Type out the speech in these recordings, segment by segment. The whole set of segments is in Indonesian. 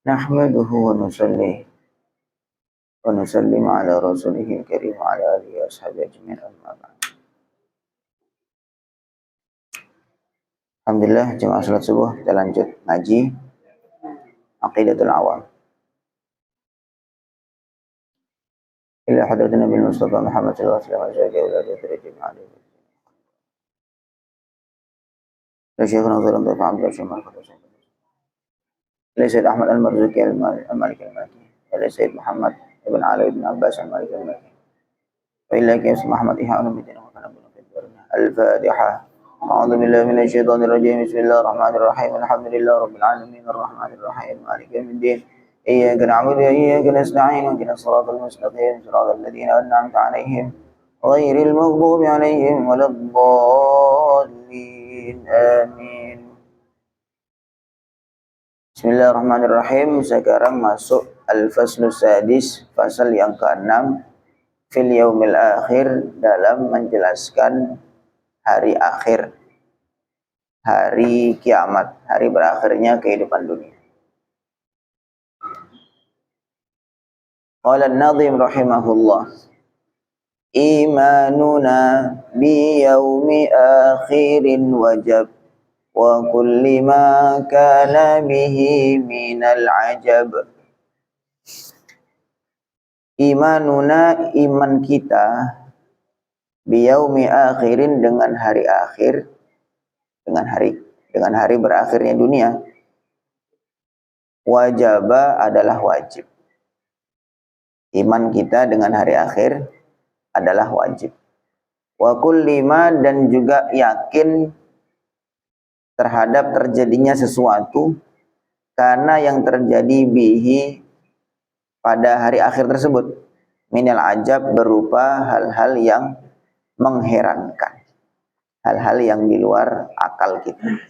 Nahmaduhu wa nusalli wa nusallim ala rasulihil karim wa ala alihi wa ashabihi ajma'in amma ba'd. Alhamdulillah, jemaah salat subuh kita lanjut ngaji Aqidatul Awam. Ila hadratin Nabi Mustafa Muhammad sallallahu alaihi wasallam. Ya Syekhuna Zul Tafa Abdul Syamar Qadasa. Ila Sayyid Ahmad Al-Marzuki Al-Malik Al-Maliki. Ila Sayyid Muhammad Ibn Ali Ibn Abbas Al-Malik Al-Maliki. Wa ila Qiyas Muhammad Ihya Al-Bidin wa kana Al-Fatihah. أعوذ بالله من الشيطان الرجيم بسم الله الرحمن الرحيم الحمد لله رب العالمين الرحمن الرحيم مالك يوم الدين إياك نعبد وإياك نستعين اهدنا الصراط المستقيم صراط الذين أنعمت عليهم غير المغضوب عليهم ولا الضالين آمين. Bismillahirrahmanirrahim. Sekarang masuk Al-Faslus Sadis, fasal yang ke-6 fil yaumil akhir, dalam menjelaskan hari akhir, hari kiamat, hari berakhirnya kehidupan dunia. Qala an-Nadhim rahimahullah, imanuna bi yaumi akhirin wajab wa kulli ma kana bihi minal ajab. Imanuna, iman kita, biyaumi akhirin, dengan hari akhir, dengan hari berakhirnya dunia. Wajaba, adalah wajib. Iman kita dengan hari akhir adalah wajib. Wa kullima, dan juga yakin terhadap terjadinya sesuatu karena yang terjadi bihi, pada hari akhir tersebut, minal ajab, berupa hal-hal yang mengherankan, hal-hal yang di luar akal kita.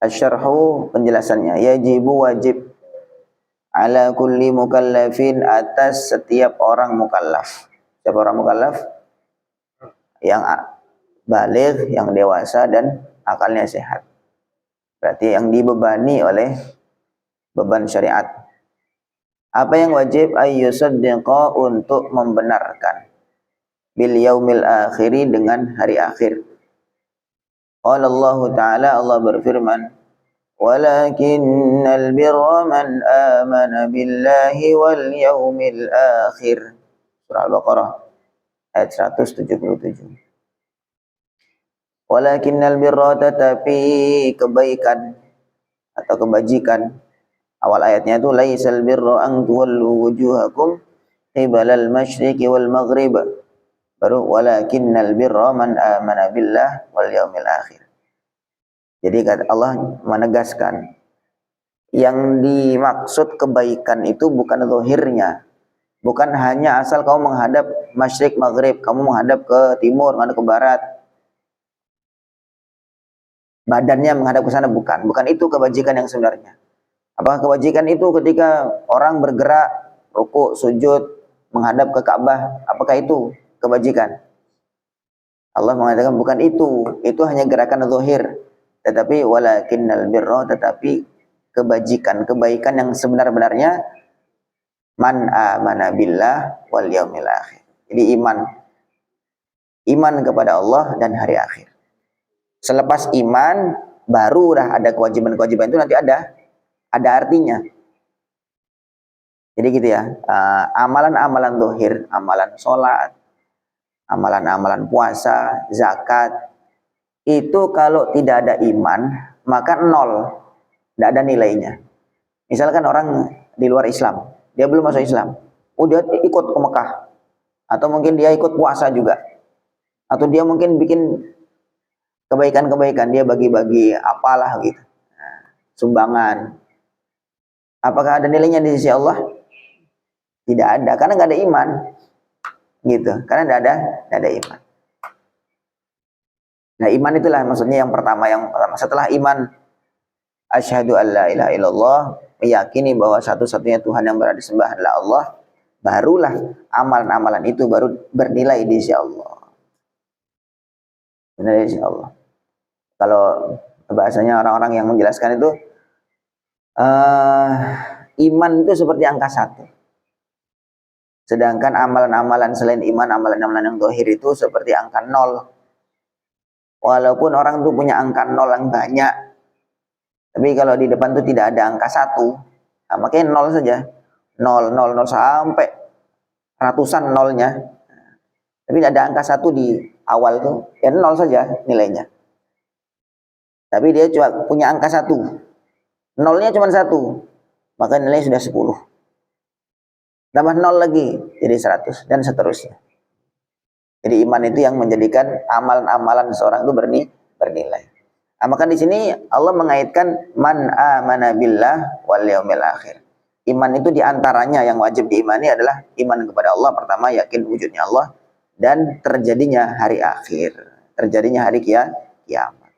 Asy-syarhu, penjelasannya, yajibu, wajib, ala kulli mukallafin, atas setiap orang mukallaf. Setiap orang mukallaf yang baligh, yang dewasa dan akalnya sehat. Berarti yang dibebani oleh beban syariat. Apa yang wajib? Ayyusaddiqa, untuk membenarkan, bil yaumil akhiri, dengan hari akhir. Qala Allah Ta'ala, Allah berfirman, walakinnal birra man amana billahi wal yaumil akhir. Surah Al-Baqarah ayat 177. Walakinnal birra, tetapi kebaikan atau kebajikan, awal ayatnya itu laisal birra an tuwallu wujuhakum qibalal masyriqi wal maghrib. Baru walakinnal birra man amana billah wal yaumil akhir. Jadi kata Allah menegaskan, yang dimaksud kebaikan itu bukan zahirnya, bukan hanya asal kamu menghadap masyriq maghrib, kamu menghadap ke timur, menghadap ke barat, badannya menghadap ke sana, bukan itu kebajikan yang sebenarnya. Apakah kebajikan itu ketika orang bergerak, rukuk, sujud, menghadap ke Ka'bah? Apakah itu kebajikan? Allah mengatakan bukan itu hanya gerakan zahir. Tetapi walakinnal birra, tetapi kebajikan, kebaikan yang sebenar-benarnya, man amana billah wal yaumil akhir. Jadi iman kepada Allah dan hari akhir. Selepas iman, barulah ada kewajiban-kewajiban itu, nanti ada artinya. Jadi gitu ya, amalan-amalan zahir, amalan sholat, amalan-amalan puasa, zakat, itu kalau tidak ada iman, maka nol, tidak ada nilainya. Misalkan orang di luar Islam, dia belum masuk Islam, dia ikut ke Mekah, atau mungkin dia ikut puasa juga, atau dia mungkin bikin kebaikan-kebaikan, dia bagi-bagi apalah gitu, sumbangan. Apakah ada nilainya di sisi Allah? Tidak ada, karena nggak ada iman, gitu. Karena nggak ada iman. Nah, iman itulah maksudnya yang pertama. Setelah iman, asyhadu an la ilaha illallah, meyakini bahwa satu-satunya Tuhan yang berhak disembah adalah Allah, barulah amalan-amalan itu baru bernilai di sisi Allah. Dari sisi Allah. Kalau bahasanya orang-orang yang menjelaskan itu, iman itu seperti angka 1. Sedangkan amalan-amalan selain iman, amalan-amalan yang zahir itu seperti angka 0. Walaupun orang itu punya angka 0 yang banyak, tapi kalau di depan itu tidak ada angka 1, nah, makanya 0 saja. 0, 0, 0 sampai ratusan nolnya. Tapi ada angka 1 di awal tuh, ya 0 saja nilainya. Tapi dia cuma punya angka 1. Nolnya cuma 1. Maka nilainya sudah 10. Tambah 0 lagi jadi 100 dan seterusnya. Jadi iman itu yang menjadikan amalan-amalan seorang itu bernilai. Nah, maka di sini Allah mengaitkan man amana billah wal yaumil akhir. Iman itu diantaranya yang wajib diimani adalah iman kepada Allah. Pertama, yakin wujudnya Allah dan terjadinya hari akhir, terjadinya hari kiamat.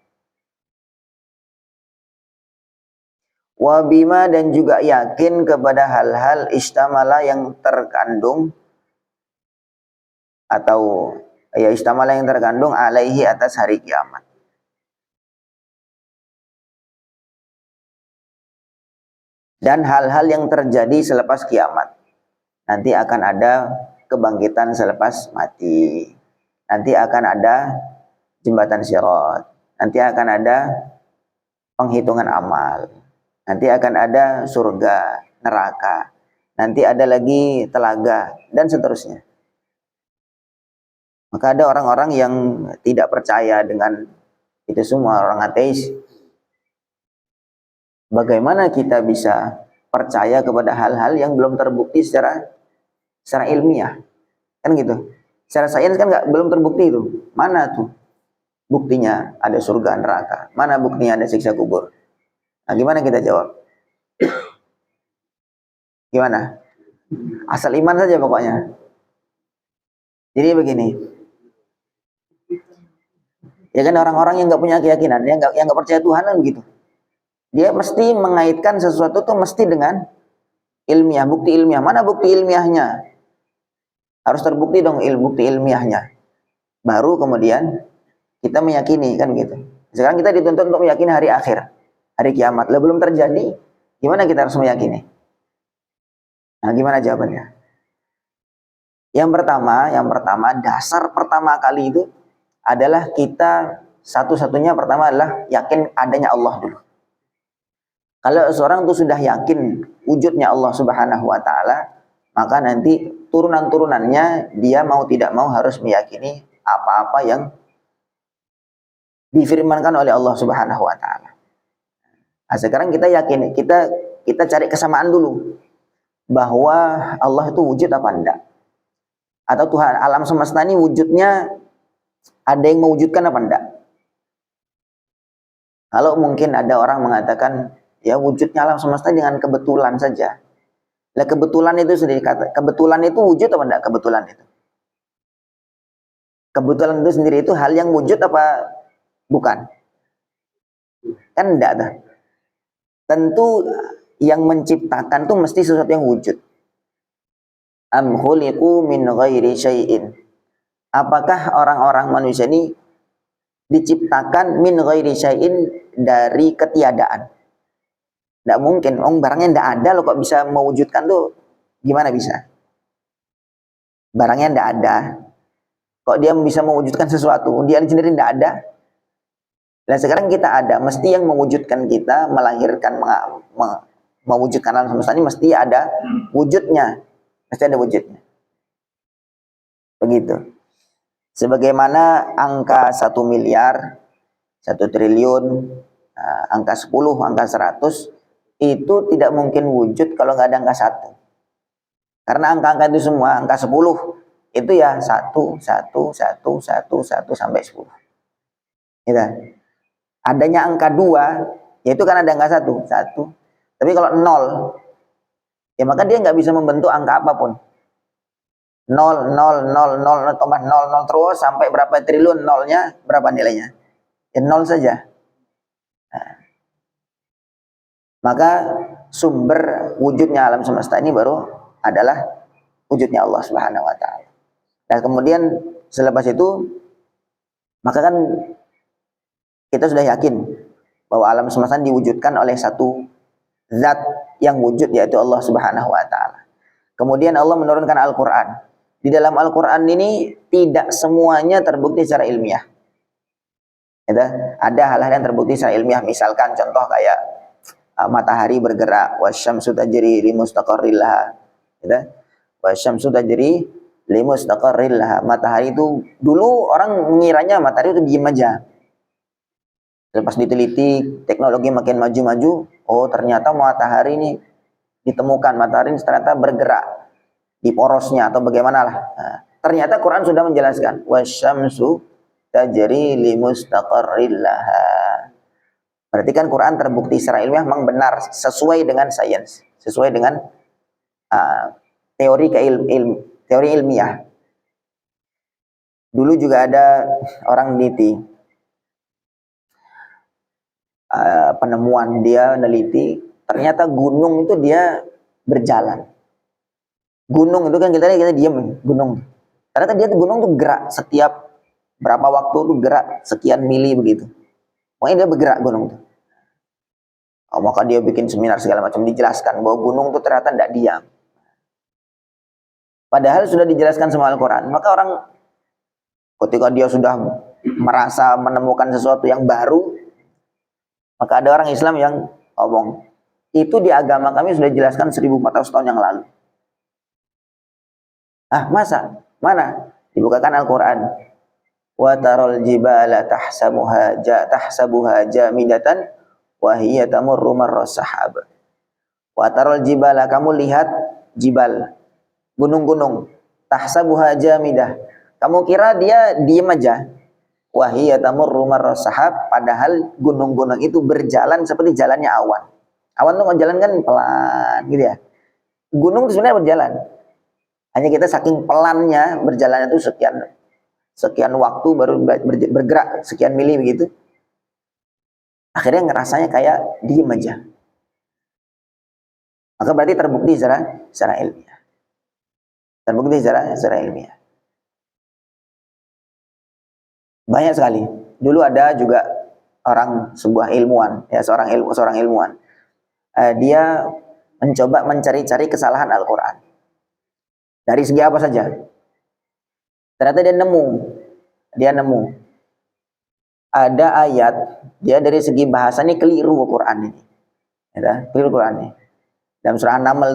Wabima, dan juga yakin kepada hal-hal istamala yang terkandung atau ya istamala yang terkandung alaihi atas hari kiamat. Dan hal-hal yang terjadi selepas kiamat. Nanti akan ada kebangkitan selepas mati. Nanti akan ada jembatan Sirat. Nanti akan ada penghitungan amal. Nanti akan ada surga, neraka. Nanti ada lagi telaga dan seterusnya. Maka ada orang-orang yang tidak percaya dengan itu semua, orang ateis. Bagaimana kita bisa percaya kepada hal-hal yang belum terbukti secara ilmiah? Kan gitu. Secara sains kan belum terbukti itu. Mana tuh buktinya ada surga neraka? Mana buktinya ada siksa kubur? Nah, gimana kita jawab? Gimana? Asal iman saja pokoknya. Jadi begini. Ya kan orang-orang yang nggak punya keyakinan, yang nggak percaya Tuhan kan begitu. Dia mesti mengaitkan sesuatu tuh mesti dengan ilmiah, bukti ilmiah. Mana bukti ilmiahnya? Harus terbukti dong bukti ilmiahnya. Baru kemudian kita meyakini, kan gitu. Sekarang kita dituntut untuk meyakini hari akhir, hari kiamat. Lah belum terjadi, gimana kita harus meyakini? Nah, gimana jawabannya? Yang pertama, dasar pertama kali itu adalah kita satu-satunya pertama adalah yakin adanya Allah dulu. Kalau seorang itu sudah yakin wujudnya Allah Subhanahu wa taala, maka nanti turunan-turunannya dia mau tidak mau harus meyakini apa-apa yang difirmankan oleh Allah Subhanahu wa taala. Nah, sekarang kita yakin, kita cari kesamaan dulu bahwa Allah itu wujud apa enggak? Atau Tuhan alam semesta ini wujudnya ada yang mewujudkan apa enggak? Kalau mungkin ada orang mengatakan ya wujudnya alam semesta dengan kebetulan saja. Lah kebetulan itu sendiri kebetulan itu wujud apa enggak kebetulan itu? Kebetulan itu sendiri itu hal yang wujud apa bukan? Kan enggak tuh. Tentu yang menciptakan tuh mesti sesuatu yang wujud. Am khuliqu min ghairi syai'in. Apakah orang-orang manusia ini diciptakan min ghairi syai'in dari ketiadaan? Tidak mungkin, barangnya tidak ada loh kok bisa mewujudkan tuh, gimana bisa? Barangnya tidak ada, kok dia bisa mewujudkan sesuatu? Dia sendiri tidak ada. Dan sekarang kita ada, mesti yang mewujudkan kita, melahirkan, mewujudkan alam semesta ini mesti ada wujudnya, mesti ada wujudnya. Begitu. Sebagaimana angka 1 miliar, 1 triliun, angka 10, angka 100, itu tidak mungkin wujud kalau nggak ada angka 1. Karena angka-angka itu semua, angka 10 itu ya 1, 1, 1, 1, 1 sampai 10. Gitu. Adanya angka 2, yaitu kan ada angka 1, 1. Tapi kalau 0, ya maka dia nggak bisa membentuk angka apapun. 0, 0, 0, 0, tambah 0, 0 terus sampai berapa triliun nolnya, berapa nilainya? Ya 0 saja. Nah, maka sumber wujudnya alam semesta ini baru adalah wujudnya Allah Subhanahu wa taala. Dan kemudian selepas itu maka kan kita sudah yakin bahwa alam semesta diwujudkan oleh satu zat yang wujud, yaitu Allah Subhanahu wa taala. Kemudian Allah menurunkan Al-Qur'an. Di dalam Al-Qur'an ini tidak semuanya terbukti secara ilmiah. Ada hal-hal yang terbukti secara ilmiah, misalkan contoh kayak matahari bergerak, wasyamsu tajri limustaqarril laha. Wasyamsu tajri limustaqarril laha. Matahari itu dulu orang mengiranya matahari itu diam aja. Lepas diteliti, teknologi makin maju-maju, oh ternyata matahari ini ditemukan, matahari ini ternyata bergerak di porosnya atau bagaimana lah. Nah, ternyata Quran sudah menjelaskan, wasyamsu tajri limustaqarril laha. Berarti kan Quran terbukti secara ilmiah memang benar, sesuai dengan sains, sesuai dengan teori ilmiah. Dulu juga ada orang meneliti, penemuan, dia meneliti, ternyata gunung itu dia berjalan. Gunung itu kan kita diam, gunung. Ternyata dia gunung tuh gerak setiap berapa waktu tuh gerak sekian mili begitu. Pokoknya dia bergerak gunung tuh. Maka dia bikin seminar segala macam, dijelaskan bahwa gunung itu ternyata tidak diam. Padahal sudah dijelaskan sama Al-Quran. Maka orang ketika dia sudah merasa menemukan sesuatu yang baru, maka ada orang Islam yang ngomong, itu di agama kami sudah dijelaskan 1400 tahun yang lalu. Masa? Mana? Dibukakan Al-Quran. Wa taral jibala tahsabuha jamidatan wa hiya tamurru marras sahab. Wa taral jibala, kamu lihat jibal, gunung-gunung, tahsabuha jamidah. Kamu kira dia diam aja. Wa hiya tamurru marras sahab, padahal gunung-gunung itu berjalan seperti jalannya awan. Awan tuh jalan kan pelan gitu ya. Gunung itu sebenarnya berjalan. Hanya kita saking pelannya berjalannya itu sekian waktu baru bergerak sekian mili begitu. Akhirnya ngerasanya kayak diem aja. Maka berarti terbukti secara ilmiah. Terbukti secara ilmiah. Banyak sekali. Dulu ada juga sebuah ilmuwan, ya seorang ilmuwan. Dia mencoba mencari-cari kesalahan Al-Quran. Dari segi apa saja. Ternyata dia nemu ada ayat, dia dari segi bahasa ini keliru Quran ini. Ya, keliru Quran ini. Dalam surah An-Naml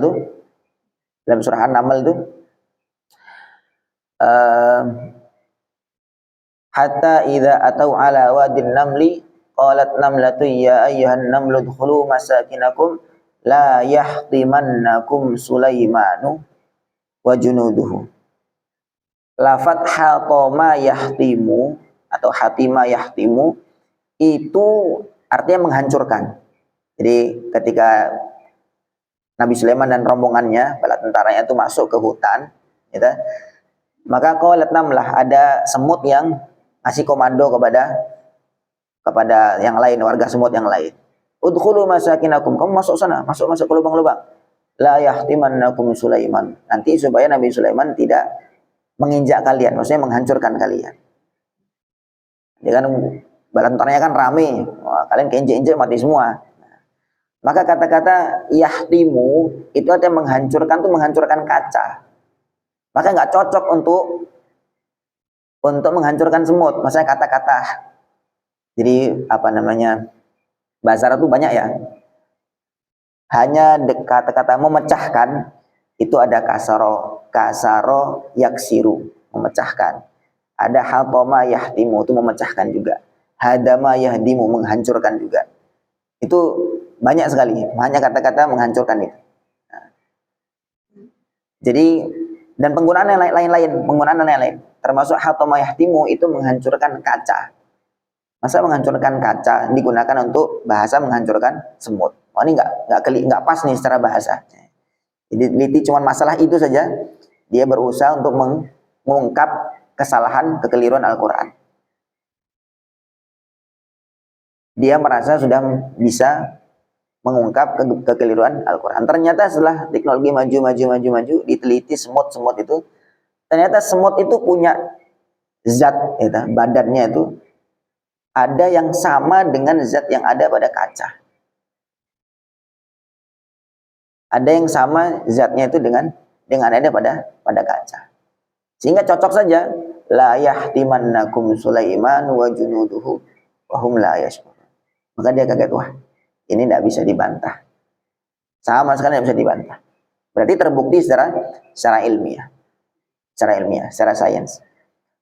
itu, hatta idza atau ala wadin namli qalat namlatu ya ayyuhan namlu dkhulu masakinakum la yahtimannakum Sulaimanu wa junuduhu. Lafadz hatama yahtimu atau hatima yahtimu itu artinya menghancurkan. Jadi ketika Nabi Sulaiman dan rombongannya, bala tentaranya itu masuk ke hutan, gitu, maka qalat namlah, ada semut yang ngasih komando kepada yang lain, warga semut yang lain. Udkhulu masakinakum, kamu masuk sana, masuk ke lubang-lubang. La yahtimannakum Sulaiman. Nanti supaya Nabi Sulaiman tidak menginjak kalian, maksudnya menghancurkan kalian. Dia kan bala tentaranya kan rame, kalian keinjek-injek mati semua. Maka kata-kata yahtimu itu artinya menghancurkan, itu menghancurkan kaca. Maka nggak cocok untuk menghancurkan semut. Maksudnya kata-kata. Jadi bahasa Arab itu banyak ya. Hanya kata-kata memecahkan itu ada kasaro yaksiru, memecahkan. Ada hatoma yahtimu, itu memecahkan juga. Hadama yahdimu, menghancurkan juga. Itu banyak sekali, hanya kata-kata menghancurkan itu. Jadi, dan penggunaan yang lain, termasuk hatoma yahtimu itu menghancurkan kaca. Masa menghancurkan kaca digunakan untuk bahasa menghancurkan semut? Ini nggak pas nih secara bahasa. Jadi teliti cuma masalah itu saja, dia berusaha untuk mengungkap kesalahan, kekeliruan Al-Quran. Dia merasa sudah bisa mengungkap kekeliruan Al-Quran. Ternyata setelah teknologi maju, diteliti semut itu, ternyata semut itu punya zat, badannya itu ada yang sama dengan zat yang ada pada kaca. Ada yang sama zatnya itu dengan ada pada kaca. Sehingga cocok saja, la yahtimannakum Sulaiman wa junuduhu wa hum la yashkurun. Maka dia kaget, wah, ini tidak bisa dibantah. Sama sekali tidak bisa dibantah. Berarti terbukti secara ilmiah. Secara sains.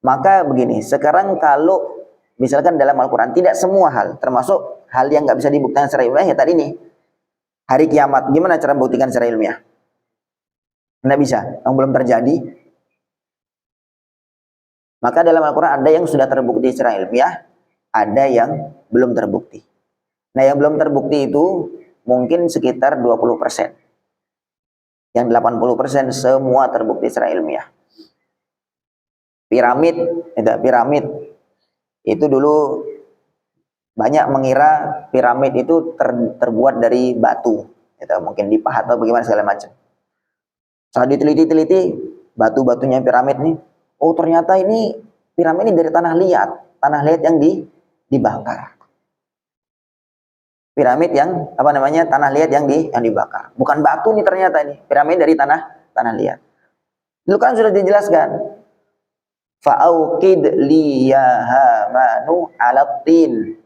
Maka begini, sekarang kalau misalkan dalam Al-Quran tidak semua hal, termasuk hal yang nggak bisa dibuktikan secara ilmiah, ya tadi nih, hari kiamat, gimana cara membuktikan secara ilmiah? Nggak bisa, yang belum terjadi. Maka dalam Al-Quran ada yang sudah terbukti secara ilmiah, ada yang belum terbukti. Nah, yang belum terbukti itu mungkin sekitar 20%. Yang 80% semua terbukti secara ilmiah. Piramid itu dulu banyak mengira piramid itu terbuat dari batu, mungkin dipahat atau bagaimana segala macam. Setelah diteliti batu-batunya piramid nih, oh ternyata ini piramid ini dari tanah liat yang dibakar. Piramid yang tanah liat yang dibakar, bukan batu nih ternyata ini piramid dari tanah liat. Dulu kan sudah dijelaskan, fa'auqid liyahamanu alatin.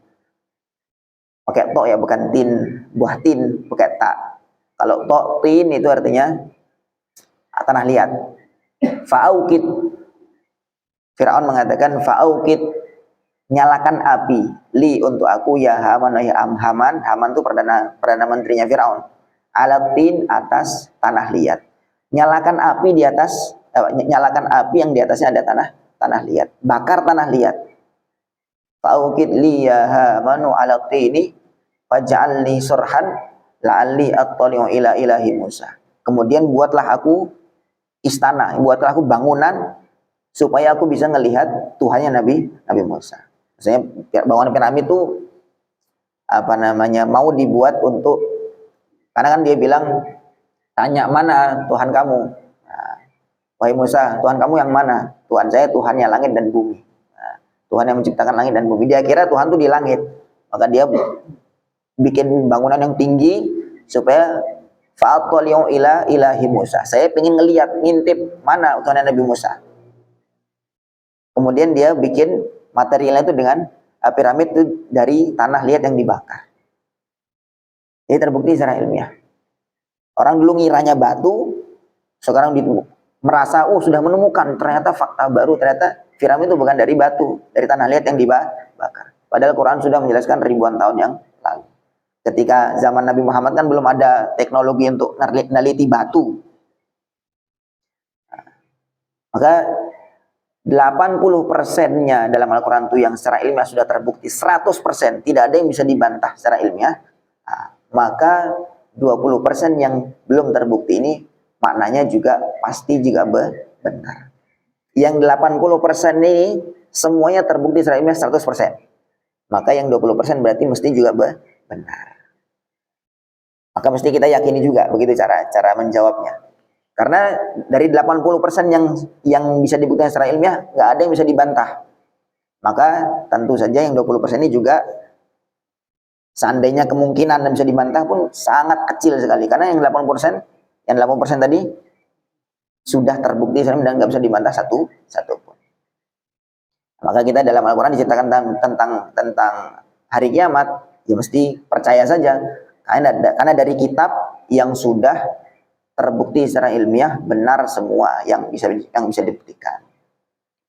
Pakai to ya, bukan tin, buah tin, pakai ta. Kalau to tin itu artinya tanah liat. Fa'auqid, Firaun mengatakan fa'auqid, nyalakan api, li untuk aku ya Haman, Haman itu perdana menterinya Firaun. Alatin, atas tanah liat. Nyalakan api di atas, nyalakan api yang di atasnya ada tanah liat. Bakar tanah liat. Fa'auqid li ya Hamanu alatini faj'alni surhan la'alli attali'u ila ilahi Musa. Kemudian buatlah aku istana, buatlah aku bangunan supaya aku bisa melihat Tuhannya Nabi Musa. Maksudnya bangunan piramid itu mau dibuat untuk, karena kan dia bilang, tanya mana Tuhan kamu. Nah, wahai Musa, Tuhan kamu yang mana? Tuhan saya Tuhannya langit dan bumi. Nah, Tuhan yang menciptakan langit dan bumi. Dia kira Tuhan itu di langit. Maka dia bikin bangunan yang tinggi supaya fa'atoli'u ila ilahi Musa. Saya ingin ngintip mana Tuhan Nabi Musa. Kemudian dia bikin materialnya itu dengan piramid itu dari tanah liat yang dibakar. Jadi terbukti secara ilmiah. Orang dulu ngiranya batu, sekarang merasa sudah menemukan, ternyata fakta baru, ternyata piramid itu bukan dari batu, dari tanah liat yang dibakar. Padahal Quran sudah menjelaskan ribuan tahun yang lalu. Ketika zaman Nabi Muhammad kan belum ada teknologi untuk meneliti batu. Maka 80%-nya dalam Al-Quran itu yang secara ilmiah sudah terbukti 100%, tidak ada yang bisa dibantah secara ilmiah. Maka 20% yang belum terbukti ini maknanya juga pasti juga benar. Yang 80% ini semuanya terbukti secara ilmiah 100%. Maka yang 20% berarti mesti juga benar. Maka mesti kita yakini juga, begitu cara menjawabnya. Karena dari 80% yang bisa dibuktikan secara ilmiah, nggak ada yang bisa dibantah. Maka tentu saja yang 20% ini juga seandainya kemungkinan bisa dibantah pun sangat kecil sekali. Karena yang 80% tadi sudah terbukti dan nggak bisa dibantah satu pun. Maka kita dalam Al-Quran diceritakan tentang hari kiamat, ya mesti percaya saja. Karena dari kitab yang sudah terbukti secara ilmiah benar semua yang bisa dibuktikan.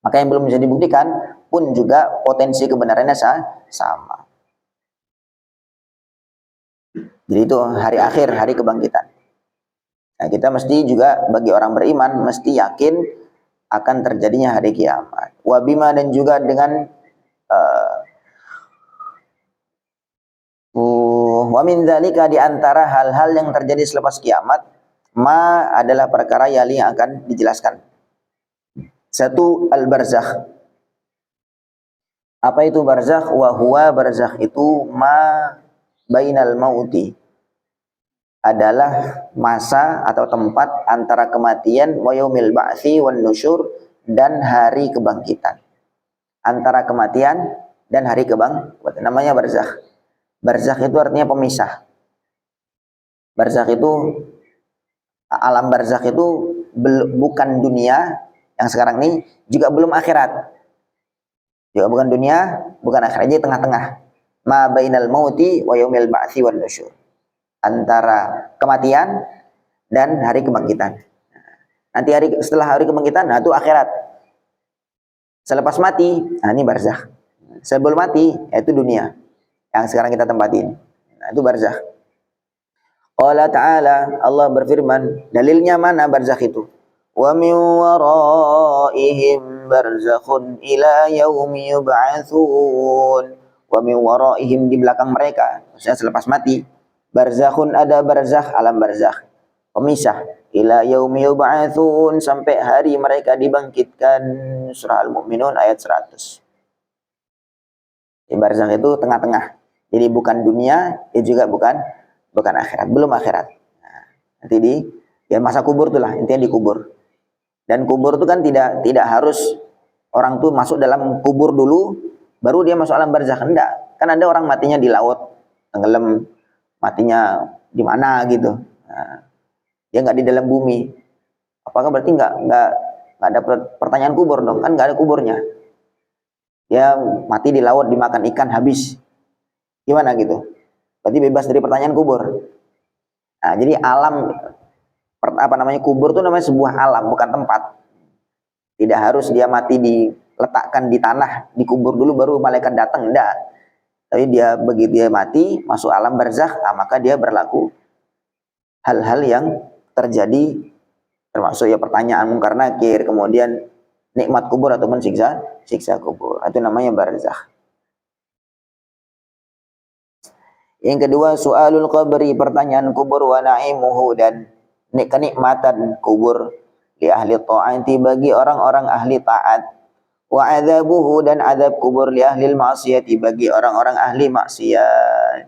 Maka yang belum bisa dibuktikan pun juga potensi kebenarannya sama. Jadi itu hari akhir, hari kebangkitan. Nah, kita mesti juga bagi orang beriman mesti yakin akan terjadinya hari kiamat. Wabima, dan juga dengan wa min dzalika, di antara hal-hal yang terjadi selepas kiamat, ma adalah perkara yang akan dijelaskan. Satu, al-barzakh. Apa itu barzakh? Wa huwa, barzakh itu ma bainal mauti, adalah masa atau tempat antara kematian, wa yaumil ba'tsi wan nusyur, dan hari kebangkitan. Antara kematian dan hari kebangkitan. Namanya barzakh. Barzakh itu artinya pemisah. Barzakh itu, alam barzakh itu bukan dunia yang sekarang ini, juga belum akhirat. Juga bukan dunia, bukan akhirat, jadi tengah-tengah. Ma bainal mauti wa yaumil ba'tsi wan nusyur. Antara kematian dan hari kebangkitan. Nanti setelah hari kebangkitan, nah itu akhirat. Selepas mati, nah ini barzakh. Sebelum mati, yaitu dunia yang sekarang kita tempatin. Nah, itu barzakh. Allah Ta'ala, Allah berfirman, dalilnya mana barzakh itu? Wa min waraihim barzakhun ila yaumi yub'atsun. Wa min waraihim, di belakang mereka, maksudnya selepas mati, barzakhun, ada barzakh, alam barzakh, pemisah, ila yaumi yub'atsun, sampai hari mereka dibangkitkan. Surah Al-Mu'minun ayat 100. Di barzakh itu tengah-tengah. Jadi bukan dunia, juga bukan akhirat, belum akhirat. Nah, nanti ya masa kubur itulah, intinya dikubur. Dan kubur itu kan tidak harus orang tuh masuk dalam kubur dulu baru dia masuk alam barzakh. Enggak. Kan ada orang matinya di laut, tenggelam, matinya di mana gitu. Nah, dia nggak di dalam bumi. Apakah berarti nggak ada pertanyaan kubur dong? Kan nggak ada kuburnya. Dia mati di laut, dimakan ikan, habis. Gimana gitu? Berarti bebas dari pertanyaan kubur. Nah, jadi alam kubur itu namanya sebuah alam, bukan tempat. Tidak harus dia mati diletakkan di tanah, dikubur dulu baru malaikat datang, enggak. Tapi dia begitu dia mati, masuk alam barzakh, nah, maka dia berlaku hal-hal yang terjadi, termasuk ya pertanyaan mungkar nakir, kemudian nikmat kubur ataupun siksa kubur. Itu namanya barzakh. Yang kedua, soalul qabri, pertanyaan kubur, wa na'imuhu, dan kenikmatan kubur, li ahli ta'ati, bagi orang-orang ahli taat, wa adzabuhu, dan azab kubur, li ahli ma'siyati, bagi orang-orang ahli maksiat.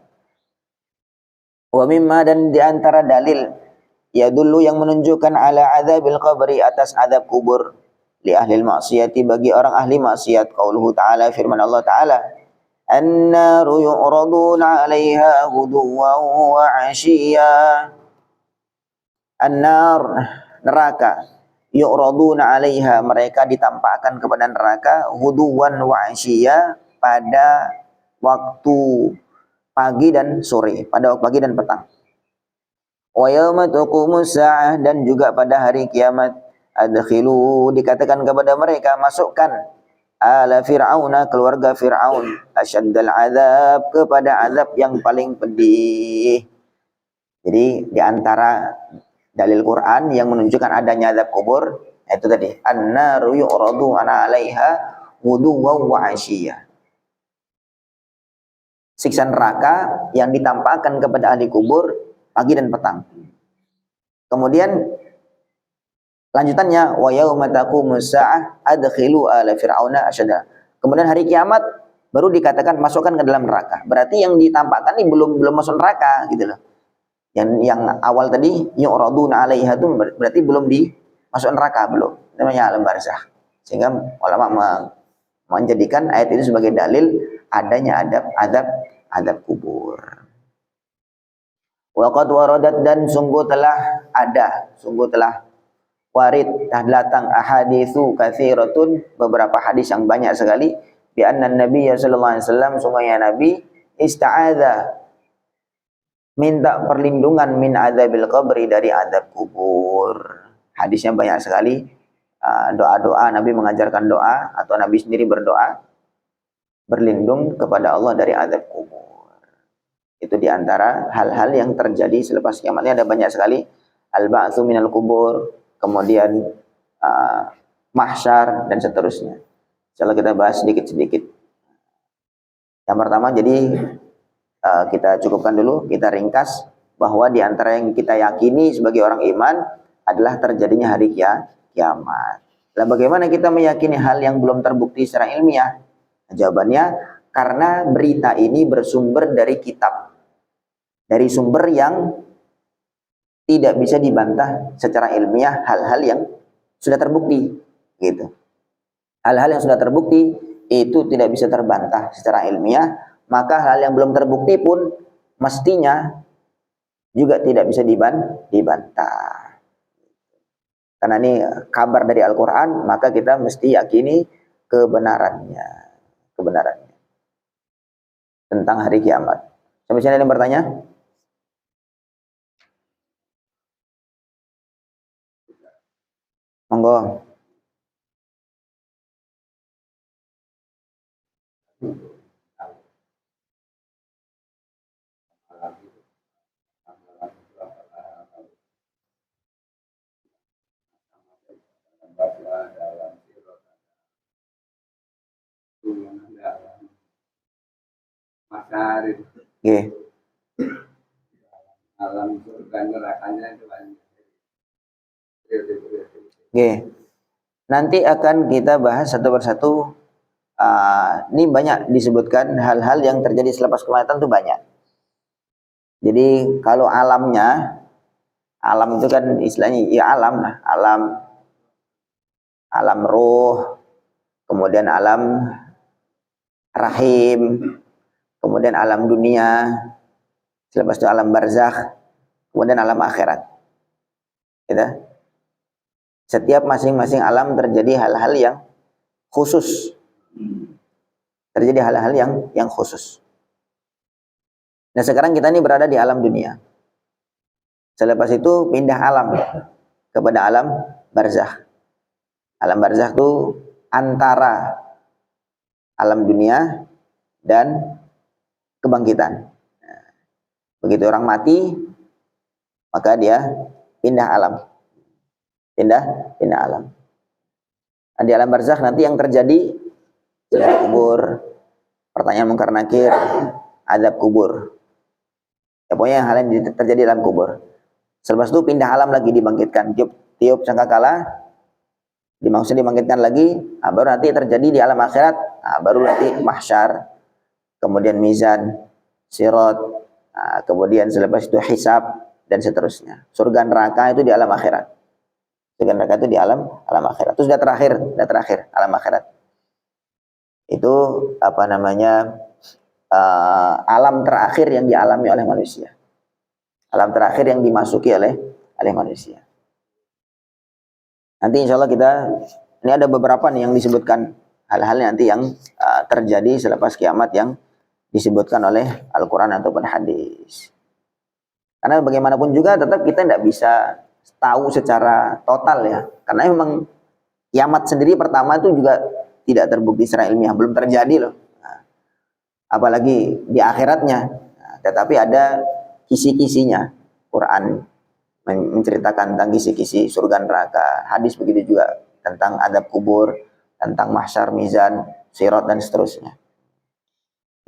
Wa mimma, dan diantara dalil ya dulu yang menunjukkan ala adzabil qabri, atas azab kubur, li ahli maksiyati, bagi orang ahli maksiat, qauluhu ta'ala, firman Allah Ta'ala, an-naru yu'raduna 'alaiha ghuduwan wa 'ashiyya. An-nar, neraka, yu'raduna 'alaiha, mereka ditampakkan kepada neraka, ghuduwan wa 'ashiyya, pada waktu pagi dan sore, pada waktu pagi dan petang. Wa yauma taqumus sa'ah, dan juga pada hari kiamat, adkhilu, dikatakan kepada mereka, masukkan, ala fir'auna, keluarga Fir'aun, asyaddal azab, kepada azab yang paling pedih. Jadi diantara dalil Quran yang menunjukkan adanya azab kubur, itu tadi, an-naru yu'raduna 'alaiha ghuduwan wa 'ashiyya. Siksa neraka yang ditampakkan kepada ahli kubur pagi dan petang. Kemudian lanjutannya, wa yauma taqumus sa'ah adkhilu ala fir'auna asyadda. Kemudian hari kiamat baru dikatakan masukkan ke dalam neraka. Berarti yang ditampakkan ini belum masuk neraka gitu loh. Yang awal tadi yu'raduna 'alaiha itu berarti belum masuk neraka, belum. Namanya alam barzakh. Sehingga ulama menjadikan ayat ini sebagai dalil adanya adab kubur. Wa qad waradat, dan sungguh telah warid, telah datang, ahaditsu katsiratun, beberapa hadis yang banyak sekali, bi anna Nabi sallallahu alaihi wasallam, sungguhnya Nabi, ista'adza, minta perlindungan, min adzabil qabri, dari azab kubur. Hadisnya banyak sekali. Doa-doa, Nabi mengajarkan doa, atau Nabi sendiri berdoa berlindung kepada Allah dari azab kubur. Itu diantara hal-hal yang terjadi selepas kiamatnya, ada banyak sekali. Al-ba'tsu minal kubur, kemudian mahsyar, dan seterusnya. Insyaallah kita bahas sedikit-sedikit. Yang pertama, jadi kita cukupkan dulu, kita ringkas bahwa di antara yang kita yakini sebagai orang iman adalah terjadinya hari kiamat. Lah bagaimana kita meyakini hal yang belum terbukti secara ilmiah? Jawabannya, karena berita ini bersumber dari kitab, dari sumber yang tidak bisa dibantah secara ilmiah, hal-hal yang sudah terbukti gitu. Hal-hal yang sudah terbukti itu tidak bisa terbantah secara ilmiah, maka hal yang belum terbukti pun mestinya juga tidak bisa dibantah. Karena ini kabar dari Al-Quran, maka kita mesti yakini kebenarannya tentang hari kiamat. Sampai sini ada yang bertanya? Monggo. Nggih. Alam surga nerakanya itu banyak. Nggih. Nanti akan kita bahas satu persatu. Ini banyak disebutkan hal-hal yang terjadi selepas kematian itu banyak. Jadi kalau alamnya, alam itu kan istilahnya ya alam lah, alam ruh, kemudian alam rahim, kemudian alam dunia, selepas itu alam barzakh, kemudian alam akhirat. Gitu. Setiap masing-masing alam terjadi hal-hal yang khusus. Terjadi hal-hal yang khusus. Nah sekarang kita ini berada di alam dunia. Selepas itu pindah alam kepada alam barzakh. Alam barzakh itu antara alam dunia dan kebangkitan. Begitu orang mati, maka dia pindah alam. Pindah alam. Nah, di alam barzakh nanti yang terjadi kubur, pertanyaan mungkar nakir, azab kubur. Ya pokoknya hal yang terjadi dalam kubur. Selepas itu pindah alam lagi, dibangkitkan, tiup sangkakala, dimaksud dibangkitkan lagi, baru nanti terjadi di alam akhirat, baru nanti mahsyar, kemudian mizan, sirat, kemudian selepas itu hisab dan seterusnya. Surga neraka itu di alam akhirat. Surga neraka itu di alam akhirat. Terus sudah terakhir alam akhirat. Itu apa namanya? Alam terakhir yang dialami oleh manusia. Alam terakhir yang dimasuki oleh manusia. Nanti insya Allah kita, ini ada beberapa nih yang disebutkan hal-hal nanti yang terjadi selepas kiamat yang disebutkan oleh Al-Quran ataupun hadis. Karena bagaimanapun juga tetap kita tidak bisa tahu secara total ya. Karena memang kiamat sendiri pertama itu juga tidak terbukti secara ilmiah, belum terjadi loh. Apalagi di akhiratnya. Tetapi ada kisi-kisinya. Quran menceritakan tentang kisi-kisi surga neraka. Hadis begitu juga tentang adab kubur, tentang mahsyar, mizan, sirat dan seterusnya.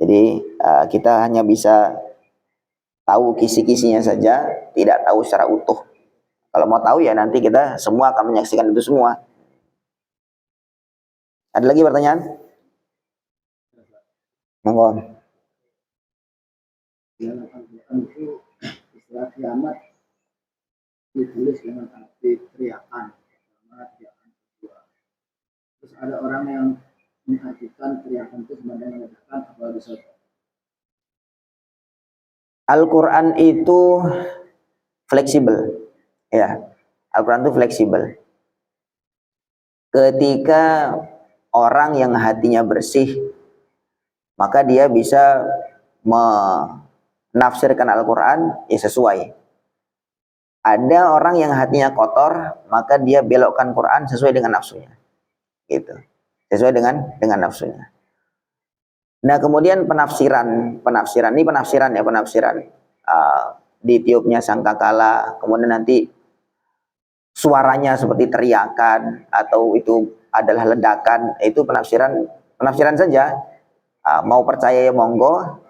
Jadi kita hanya bisa tahu kisi-kisinya saja, tidak tahu secara utuh. Kalau mau tahu ya nanti kita semua akan menyaksikan itu semua. Ada lagi pertanyaan? Monggo. Itu istilah kiamat ditulis dengan arti teriakan pertama, teriakan kedua. Terus ada orang yang mengartikan teriakan itu sebagai mengatakan apa bisa. Al-Quran itu fleksibel, ya. Al-Quran itu fleksibel. Ketika orang yang hatinya bersih, maka dia bisa menafsirkan Al-Quran ya sesuai. Ada orang yang hatinya kotor, maka dia belokkan Quran sesuai dengan nafsunya. Gitu. Sesuai dengan nafsunya. Nah, kemudian penafsiran ditiupnya sangkakala, kemudian nanti suaranya seperti teriakan atau itu adalah ledakan, itu penafsiran saja. Mau percaya ya monggo,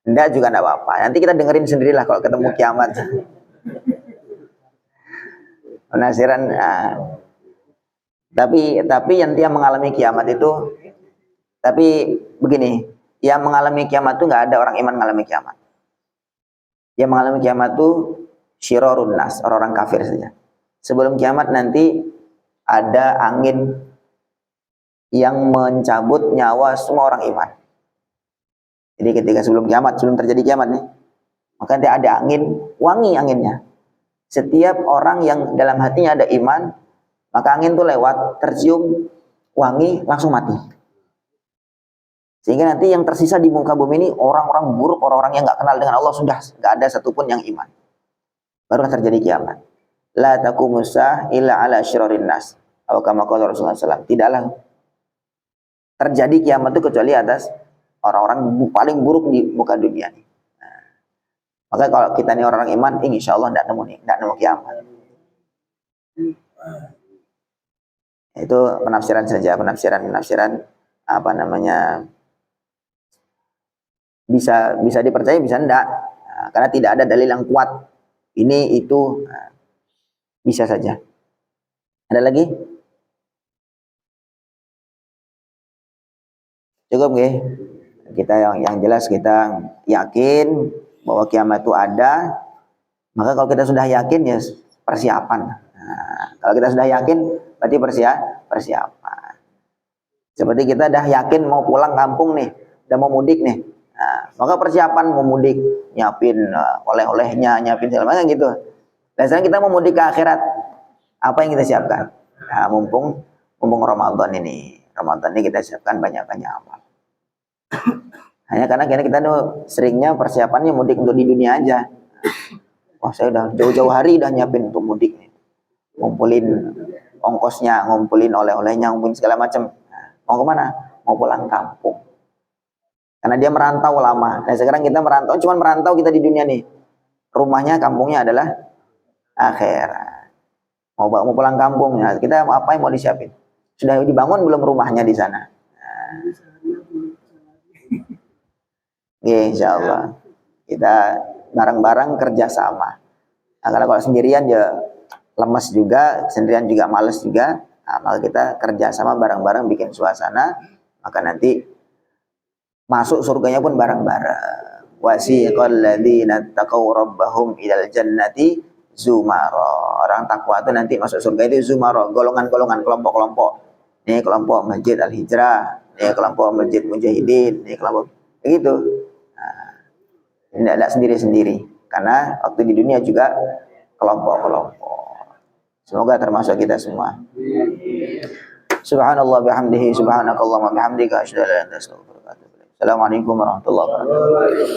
enggak juga enggak apa-apa. Nanti kita dengerin sendirilah kalau ketemu kiamat. Penafsiran tapi yang dia mengalami kiamat itu, tapi begini, yang mengalami kiamat itu nggak ada orang iman mengalami kiamat. Yang mengalami kiamat itu syirorun nas, orang-orang kafir saja. Sebelum kiamat nanti ada angin yang mencabut nyawa semua orang iman. Jadi ketika sebelum terjadi kiamat nih, maka nanti ada angin, wangi anginnya. Setiap orang yang dalam hatinya ada iman, maka angin itu lewat, tercium, wangi, langsung mati. Sehingga nanti yang tersisa di muka bumi ini orang-orang buruk, orang-orang yang nggak kenal dengan Allah, sudah nggak ada satupun yang iman. Baru terjadi kiamat. La taqumus sa'ah illa ala syirarin nas. Atau kama qala Rasulullah SAW. Tidaklah terjadi kiamat itu kecuali atas orang-orang paling buruk di muka dunia ini. Nah, maka kalau kita ini orang-orang iman, insya Allah tidak nemu kiamat. Itu penafsiran saja, penafsiran apa namanya, bisa dipercaya, bisa enggak. Nah, karena tidak ada dalil yang kuat. Ini itu bisa saja. Ada lagi? Cukup nggih? Kita yang jelas kita yakin bahwa kiamat itu ada. Maka kalau kita sudah yakin ya persiapan. Nah, kalau kita sudah yakin berarti persiapan. Seperti kita dah yakin mau pulang kampung nih, udah mau mudik nih. Nah, maka persiapan mau mudik, nyiapin oleh-olehnya, nyiapin segala macam gitu. Dan sekarang kita mau mudik ke akhirat, apa yang kita siapkan? Nah, mumpung Ramadan ini kita siapkan banyak-banyak amal. Hanya karena kita tuh seringnya persiapannya mudik untuk di dunia aja. Wah, saya udah jauh-jauh hari udah nyiapin untuk mudik nih. Ngumpulin ongkosnya, ngumpulin oleh-olehnya, ngumpulin segala macam. Nah, mau kemana? Mau pulang kampung. Karena dia merantau lama. Nah, sekarang kita cuman merantau kita di dunia nih. Rumahnya, kampungnya adalah akhirat. Mau pulang kampung, nah, kita apa yang mau disiapin? Sudah dibangun belum rumahnya di sana? Nah. Insya Allah kita bareng-bareng kerjasama. Nah, kalau sendirian ya lemes juga, sendirian juga males juga. Nah, maka kita kerjasama bareng-bareng bikin suasana, maka nanti masuk surganya pun bareng-bareng. Wasiqal ladzina taqaw rabbahum ilal jannati zumara. Orang takwa itu nanti masuk surga itu zumara, golongan-golongan, kelompok-kelompok. Ini kelompok Masjid Al-Hijrah, ini kelompok Masjid Mujahidin, ini kelompok begitu. Tidak sendiri-sendiri, karena waktu di dunia juga kelompok-kelompok. Semoga termasuk kita semua. Subhanallah bihamdihi, subhanakallahumma bihamdika, asyhadu an la ilaha illa anta, astaghfiruka wa atubu ilaik. Assalamualaikum warahmatullahi wabarakatuh.